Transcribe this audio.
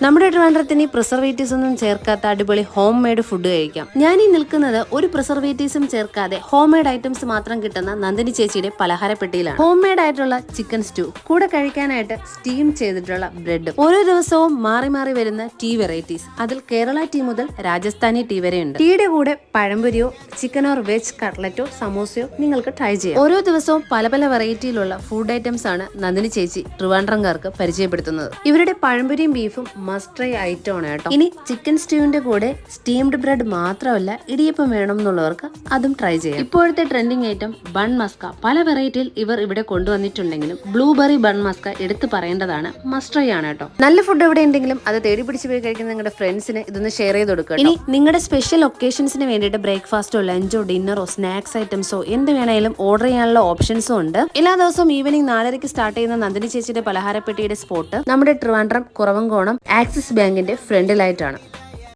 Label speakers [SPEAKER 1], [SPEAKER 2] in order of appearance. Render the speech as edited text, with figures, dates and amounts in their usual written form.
[SPEAKER 1] നമ്മുടെ ട്രിവാൻഡ്രത്തിന് പ്രിസർവേറ്റീവ്സ് ഒന്നും ചേർക്കാത്ത അടിപൊളി ഹോം മെയ്ഡ് ഫുഡ് കഴിക്കാം. ഞാൻ ഈ നിൽക്കുന്നത് ഒരു പ്രിസർവേറ്റീവ്സും ചേർക്കാതെ ഹോം മെയ്ഡ് ഐറ്റംസ് മാത്രം കിട്ടുന്ന നന്ദിനി ചേച്ചിയുടെ പലഹാരപ്പെട്ടിയിലാണ്. ഹോം മെയ്ഡ് ആയിട്ടുള്ള ചിക്കൻ സ്റ്റൂ, കൂടെ കഴിക്കാനായിട്ട് സ്റ്റീം ചെയ്തിട്ടുള്ള ബ്രെഡ്, ഓരോ ദിവസവും മാറി മാറി വരുന്ന ടീ വെറൈറ്റീസ്, അതിൽ കേരള ടീ മുതൽ രാജസ്ഥാനി ടീ വരെയുണ്ട്. ടീയുടെ കൂടെ പഴംപൊരിയോ ചിക്കൻ ഓർ വെജ് കട്ട്ലറ്റോ സമോസയോ നിങ്ങൾക്ക് ട്രൈ ചെയ്യാം. ഓരോ ദിവസവും പല പല വെറൈറ്റിയിലുള്ള ഫുഡ് ഐറ്റംസ് ആണ് നന്ദിനി ചേച്ചി ട്രിവാൻഡ്രംകാർക്ക് പരിചയപ്പെടുത്തുന്നത്. ഇവരുടെ പഴംപൊരിയും ബീഫും മസ്റ്റ് ട്രൈ ഐറ്റം ആണ് കേട്ടോ. ഇനി ചിക്കൻ സ്റ്റൂവിന്റെ കൂടെ സ്റ്റീംഡ് ബ്രെഡ് മാത്രമല്ല, ഇടിയപ്പം വേണം എന്നുള്ളവർക്ക് അതും ട്രൈ ചെയ്യാം. ഇപ്പോഴത്തെ ട്രെൻഡിങ് ഐറ്റം ബൺ മസ്ക പല വെറൈറ്റിയിൽ ഇവർ ഇവിടെ കൊണ്ടുവന്നിട്ടുണ്ടെങ്കിലും ബ്ലൂബെറി ബൺ മസ്ക എടുത്തു പറയേണ്ടതാണ്, മസ്റ്റ് ട്രൈ ആണ് കേട്ടോ. നല്ല ഫുഡ് എവിടെ ഉണ്ടെങ്കിലും അത് തേടി പിടിച്ച് പോയി കഴിക്കുന്ന നിങ്ങളുടെ ഫ്രണ്ട്സിന് ഇതൊന്ന് ഷെയർ ചെയ്ത് കൊടുക്കുക. ഇനി നിങ്ങളുടെ സ്പെഷ്യൽ ഒക്കേഷൻസിന് വേണ്ടിയിട്ട് ബ്രേക്ക്ഫാസ്റ്റോ ലഞ്ചോ ഡിന്നറോ സ്നാക്സ് ഐറ്റംസോ എന്ത് വേണമെങ്കിലും ഓർഡർ ചെയ്യാനുള്ള ഓപ്ഷൻസും ഉണ്ട്. എല്ലാ ദിവസവും ഈവനിങ് 4:30 സ്റ്റാർട്ട് ചെയ്യുന്ന നന്ദിനി ചേച്ചിയുടെ പലഹാരപ്പെട്ടിയുടെ സ്പോട്ട് നമ്മുടെ ട്രിവാൻഡ്രം കുറവങ്കോണം ആക്സിസ് ബാങ്കിന്റെ ഫ്രണ്ടിലായിട്ടാണ്.